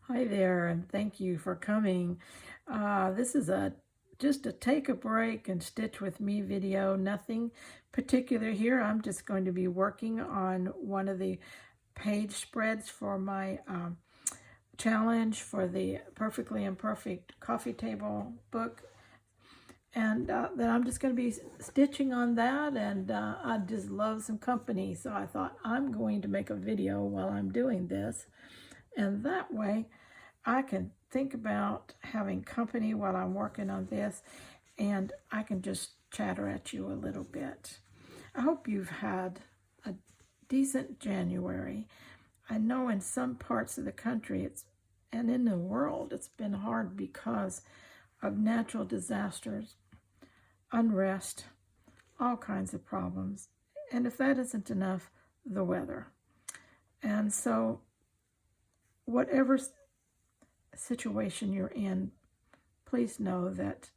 Hi there, and thank you for coming. This is just a take a break and stitch with me video. Nothing particular here. I'm just going to be working on one of the page spreads for my challenge for the Perfectly Imperfect coffee table book. And then I'm just going to be stitching on that, and I just love some company. So I thought I'm going to make a video while I'm doing this. And that way I can think about having company while I'm working on this, and I can just chatter at you a little bit. I hope you've had a decent January. I know in some parts of the country and in the world it's been hard because of natural disasters, unrest, all kinds of problems. And if that isn't enough, the weather. And so whatever situation you're in, please know that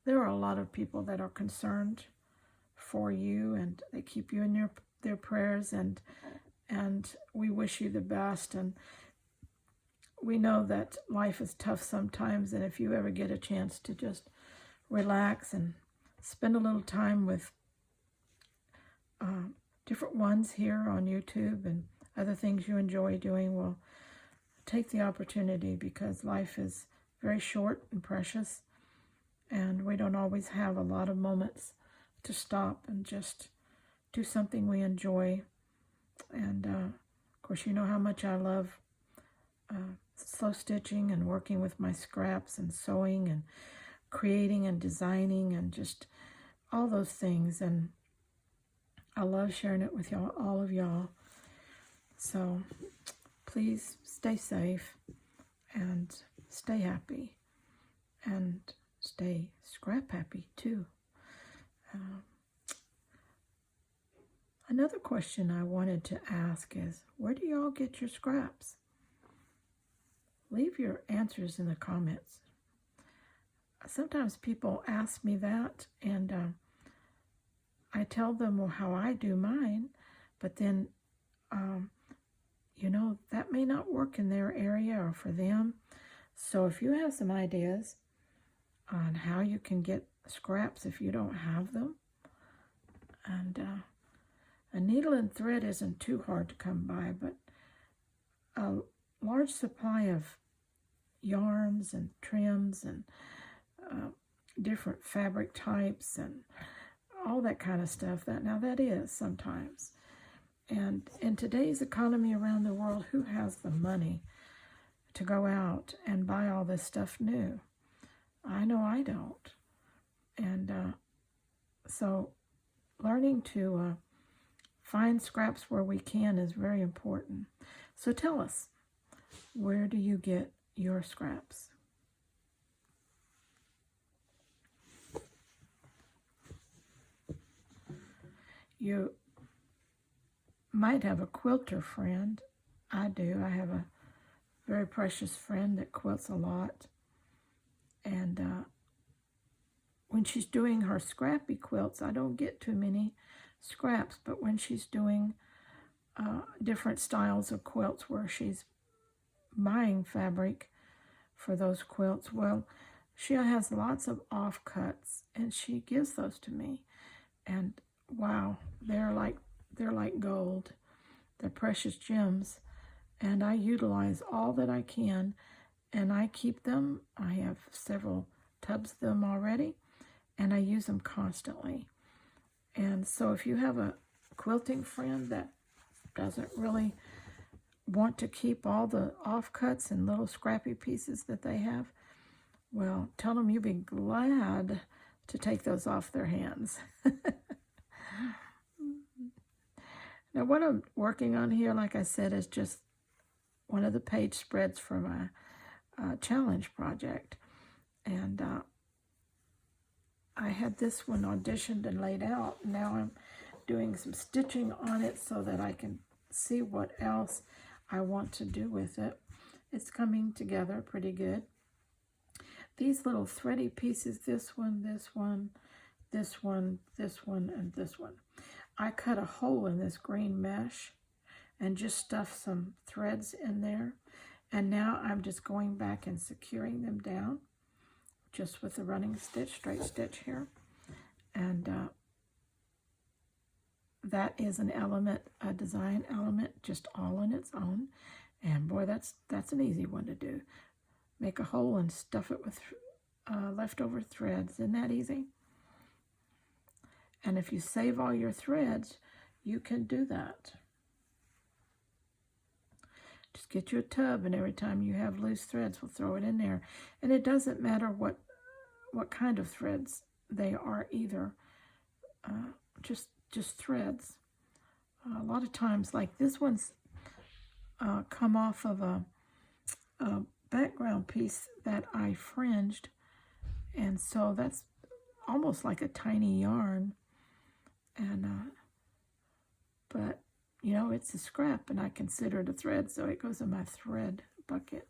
there are a lot of people that are concerned for you, and they keep you in their prayers, and we wish you the best. And we know that life is tough sometimes, and if you ever get a chance to just relax and spend a little time with different ones here on YouTube and other things you enjoy doing, well, take the opportunity, because life is very short and precious, and we don't always have a lot of moments to stop and just do something we enjoy. And of course, you know how much I love slow stitching and working with my scraps and sewing and creating and designing and just all those things. And I love sharing it with y'all, all of y'all. So please stay safe and stay happy and stay scrap happy too. Another question I wanted to ask is, where do y'all get your scraps? Leave your answers in the comments. Sometimes people ask me that, and I tell them how I do mine, but then, that may not work in their area or for them. So if you have some ideas on how you can get scraps if you don't have them, and a needle and thread isn't too hard to come by, but a large supply of yarns and trims and different fabric types and all that kind of stuff. That is sometimes. And in today's economy around the world, who has the money to go out and buy all this stuff new? I know I don't. And so learning to find scraps where we can is very important. So tell us, where do you get your scraps? You might have a quilter friend. I do. I have a very precious friend that quilts a lot. And when she's doing her scrappy quilts, I don't get too many scraps, but when she's doing different styles of quilts where she's buying fabric for those quilts, well, she has lots of offcuts, and she gives those to me. And wow, they're like gold. They're precious gems, and I utilize all that I can, and I keep them. I have several tubs of them already, and I use them constantly. And so if you have a quilting friend that doesn't really want to keep all the offcuts and little scrappy pieces that they have, well, tell them you'd be glad to take those off their hands. Now, what I'm working on here, like I said, is just one of the page spreads for my challenge project. And I had this one auditioned and laid out. Now I'm doing some stitching on it so that I can see what else I want to do with it. It's coming together pretty good. These little thready pieces, this one, this one, this one, this one, and this one, I cut a hole in this green mesh and just stuffed some threads in there. And now I'm just going back and securing them down just with the running stitch, straight stitch here. And that is an element, a design element, just all on its own. And boy, that's an easy one to do. Make a hole and stuff it with leftover threads. Isn't that easy? And if you save all your threads, you can do that. Just get you a tub, and every time you have loose threads, we'll throw it in there. And it doesn't matter what kind of threads they are either. Just threads. A lot of times, like this one's come off of a background piece that I fringed, and so that's almost like a tiny yarn. And but you know, it's a scrap, and I consider it a thread, so it goes in my thread bucket.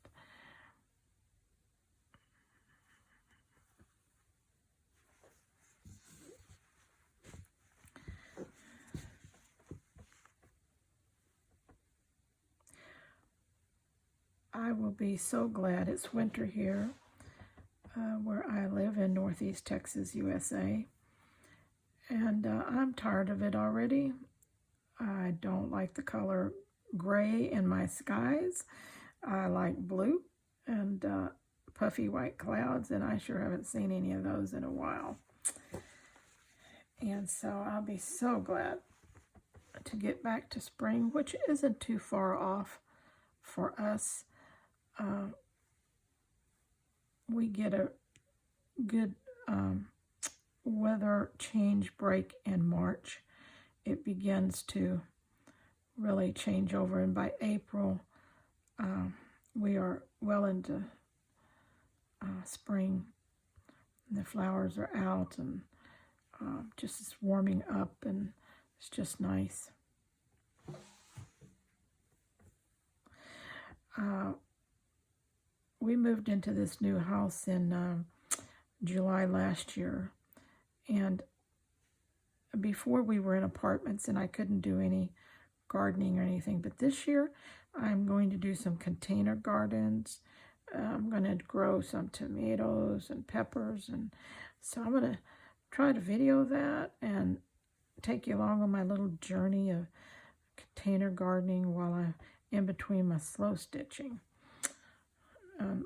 I will be so glad it's winter here where I live in Northeast Texas, USA. And I'm tired of it already. I don't like the color gray in my skies. I like blue and puffy white clouds, and I sure haven't seen any of those in a while. And so I'll be so glad to get back to spring, which isn't too far off for us. We get a good weather change break in March. It begins to really change over, and by April we are well into spring. The flowers are out, and just it's warming up, and it's just nice. We moved into this new house in July last year, and before we were in apartments, and I couldn't do any gardening or anything, but this year I'm going to do some container gardens. I'm going to grow some tomatoes and peppers, and so I'm going to try to video that and take you along on my little journey of container gardening while I'm in between my slow stitching.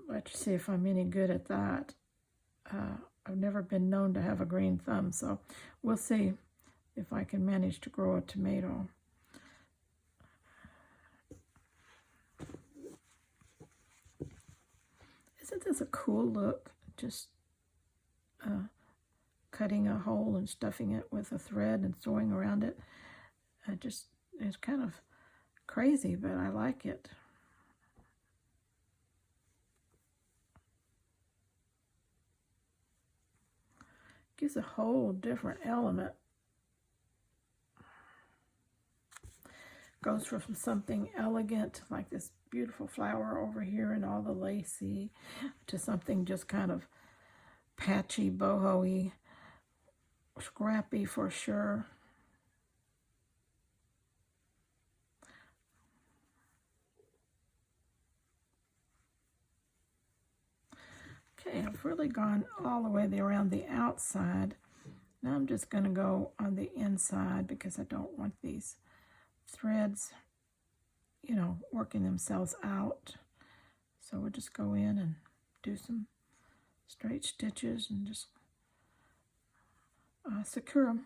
Let's see if I'm any good at that. I've never been known to have a green thumb, so we'll see if I can manage to grow a tomato. Isn't this a cool look? Just cutting a hole and stuffing it with a thread and sewing around it. It's kind of crazy, but I like it. Gives a whole different element. Goes from something elegant, like this beautiful flower over here and all the lacy, to something just kind of patchy, boho-y, scrappy for sure. Okay, I've really gone all the way around the outside. Now I'm just going to go on the inside because I don't want these threads, you know, working themselves out. So we'll just go in and do some straight stitches and just secure them.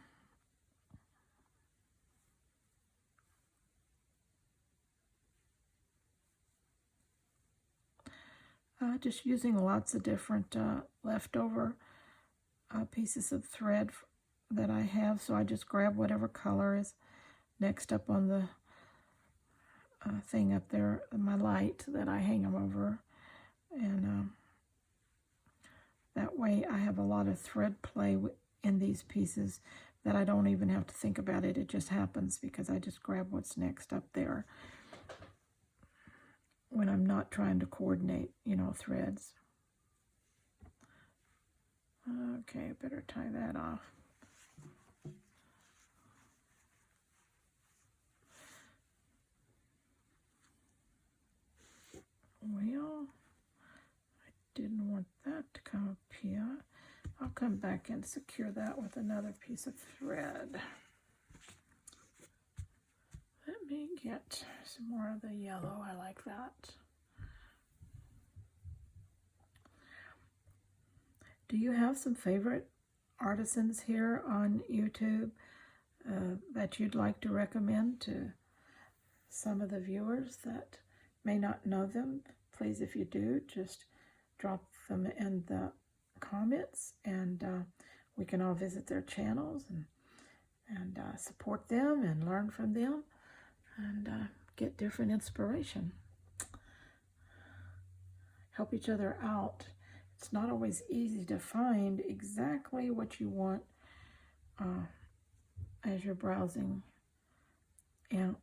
Just using lots of different leftover pieces of thread that I have. So I just grab whatever color is next up on the thing up there, my light that I hang them over. And that way I have a lot of thread play in these pieces that I don't even have to think about it. It just happens because I just grab what's next up there when I'm not trying to coordinate, you know, threads. Okay, I better tie that off. Well, come back and secure that with another piece of thread. Let me get some more of the yellow. I like that. Do you have some favorite artisans here on YouTube that you'd like to recommend to some of the viewers that may not know them? Please, if you do, just drop them in the comments, and we can all visit their channels and support them and learn from them and get different inspiration. Help each other out. It's not always easy to find exactly what you want as you're browsing. And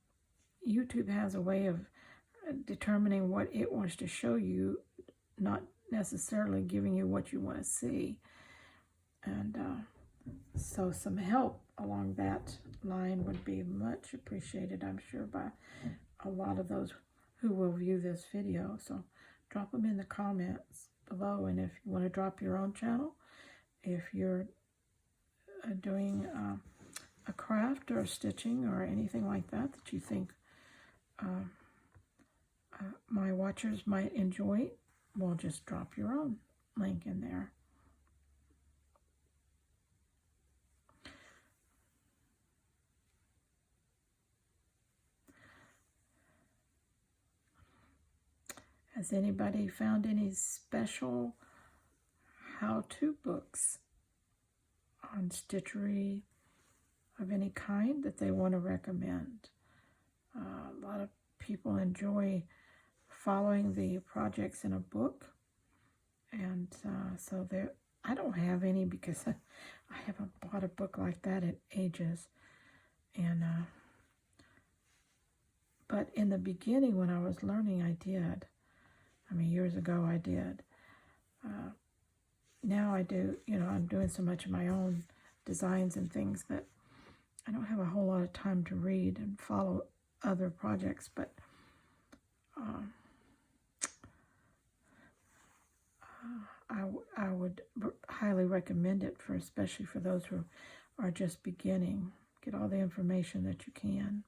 YouTube has a way of determining what it wants to show you, not necessarily giving you what you want to see. And so some help along that line would be much appreciated, I'm sure, by a lot of those who will view this video. So drop them in the comments below. And if you want to drop your own channel, if you're doing a craft or stitching or anything like that that you think my watchers might enjoy, well, just drop your own link in there. Has anybody found any special how-to books on stitchery of any kind that they want to recommend? A lot of people enjoy following the projects in a book, and so there. I don't have any because I haven't bought a book like that in ages, and but in the beginning when I was learning, I did. I mean, years ago I did. Now I do. I'm doing so much of my own designs and things that I don't have a whole lot of time to read and follow other projects, but I would highly recommend it, especially for those who are just beginning. Get all the information that you can.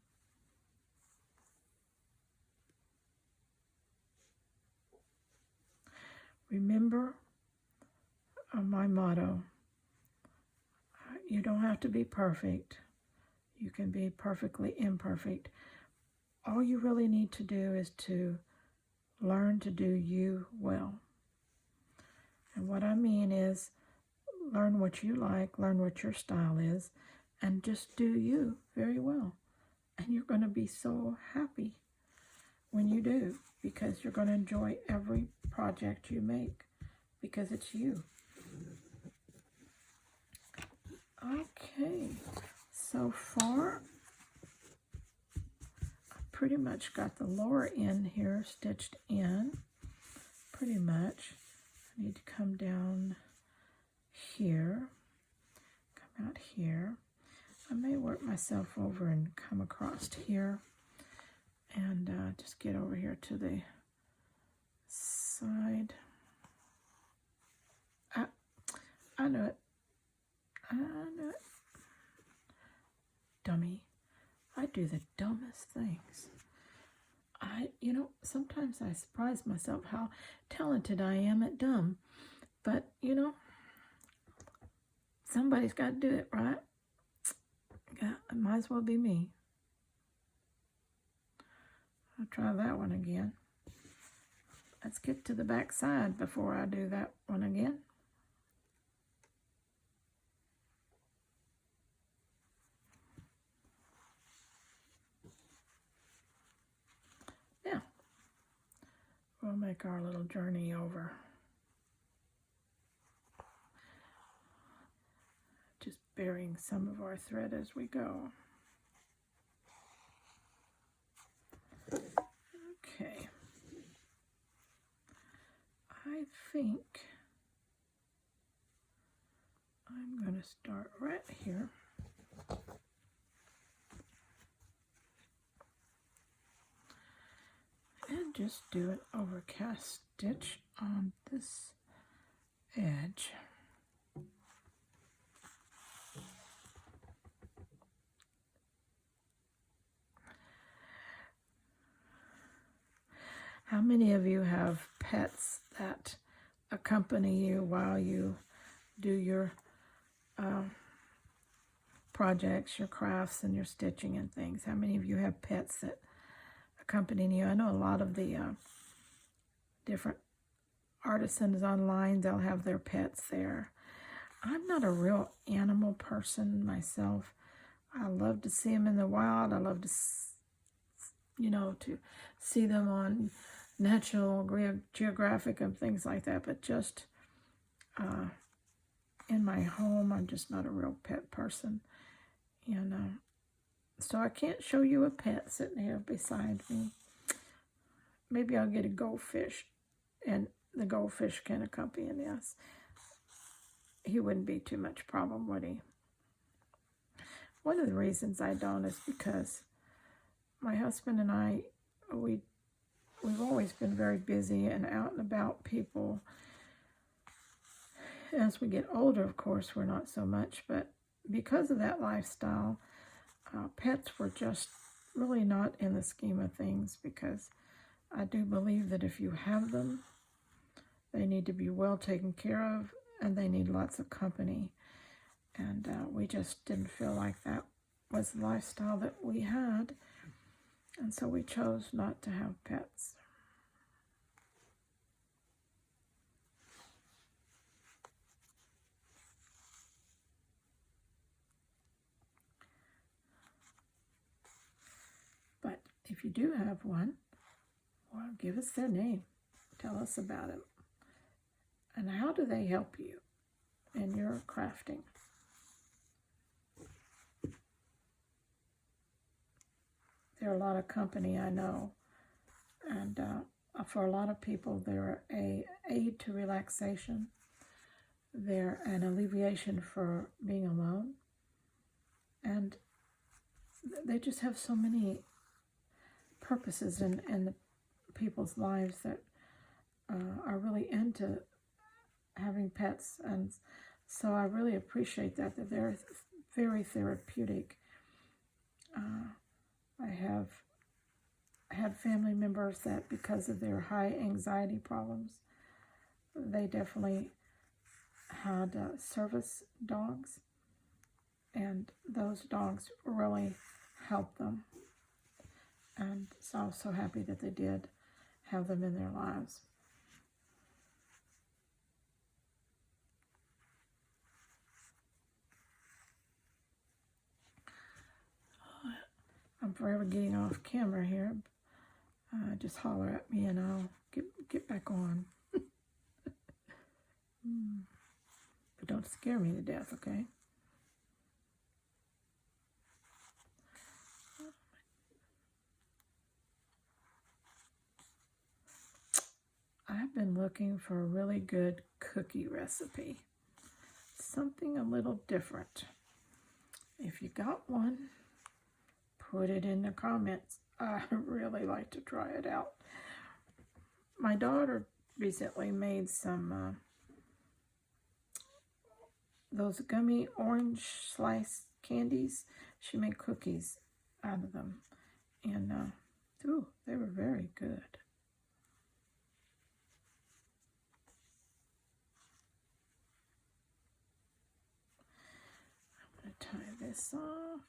Remember my motto: you don't have to be perfect. You can be perfectly imperfect. All you really need to do is to learn to do you well. And what I mean is, learn what you like, learn what your style is, and just do you very well. And you're going to be so happy when you do, because you're going to enjoy every project you make, because it's you. Okay, so far, I pretty much got the lower end here stitched in, pretty much. I need to come down here, come out here. I may work myself over and come across here, and just get over here to the side. I know it. I know it. Dummy. I do the dumbest things. Sometimes I surprise myself how talented I am at dumb. But, somebody's got to do it, right? Yeah, it might as well be me. I'll try that one again. Let's get to the back side before I do that one again. Now, we'll make our little journey over. Just burying some of our thread as we go. Okay. I think I'm going to start right here. And just do an overcast stitch on this edge. How many of you have pets that accompany you while you do your projects, your crafts, and your stitching and things? How many of you have pets that accompany you? I know a lot of the different artisans online, they'll have their pets there. I'm not a real animal person myself. I love to see them in the wild. I love to, to see them on National Geographic and things like that. But just in my home, I'm just not a real pet person. And so I can't show you a pet sitting here beside me. Maybe I'll get a goldfish, and the goldfish can accompany us. He wouldn't be too much problem, would he? One of the reasons I don't is because my husband and I, we've always been very busy and out and about people. As we get older, of course, we're not so much, but because of that lifestyle, pets were just really not in the scheme of things, because I do believe that if you have them, they need to be well taken care of, and they need lots of company. And we just didn't feel like that was the lifestyle that we had. And so we chose not to have pets. But if you do have one, well, give us their name. Tell us about it. And how do they help you in your crafting? They're a lot of company, I know. And for a lot of people, they're an aid to relaxation. They're an alleviation for being alone. And they just have so many purposes in the people's lives that are really into having pets. And so I really appreciate that they're very therapeutic. I have had family members that, because of their high anxiety problems, they definitely had service dogs, and those dogs really helped them. And so I was so happy that they did have them in their lives. I'm forever getting off camera here. Just holler at me and I'll get back on. But don't scare me to death, okay? I've been looking for a really good cookie recipe. Something a little different. If you got one, put it in the comments. I really like to try it out. My daughter recently made some those gummy orange slice candies. She made cookies out of them, and they were very good. I'm going to tie this off.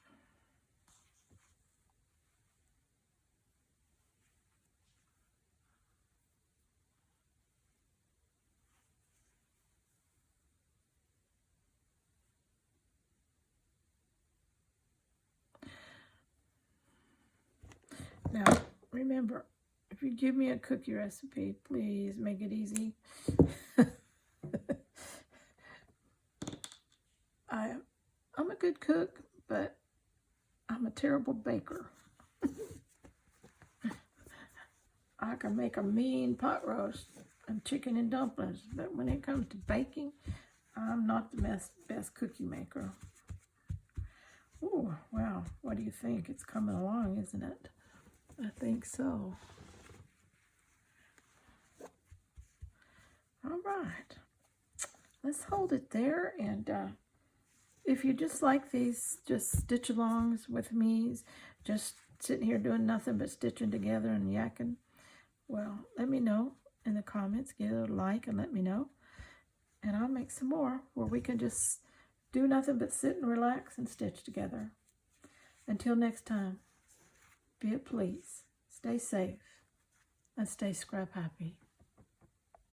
Now, remember, if you give me a cookie recipe, please make it easy. I'm a good cook, but I'm a terrible baker. I can make a mean pot roast and chicken and dumplings, but when it comes to baking, I'm not the best cookie maker. Oh, wow. What do you think? It's coming along, isn't it? I think so. All right. Let's hold it there. And if you just like these, just stitch alongs with me, just sitting here doing nothing but stitching together and yakking, well, let me know in the comments. Give it a like and let me know. And I'll make some more where we can just do nothing but sit and relax and stitch together. Until next time, be at peace, stay safe, and stay scrap happy.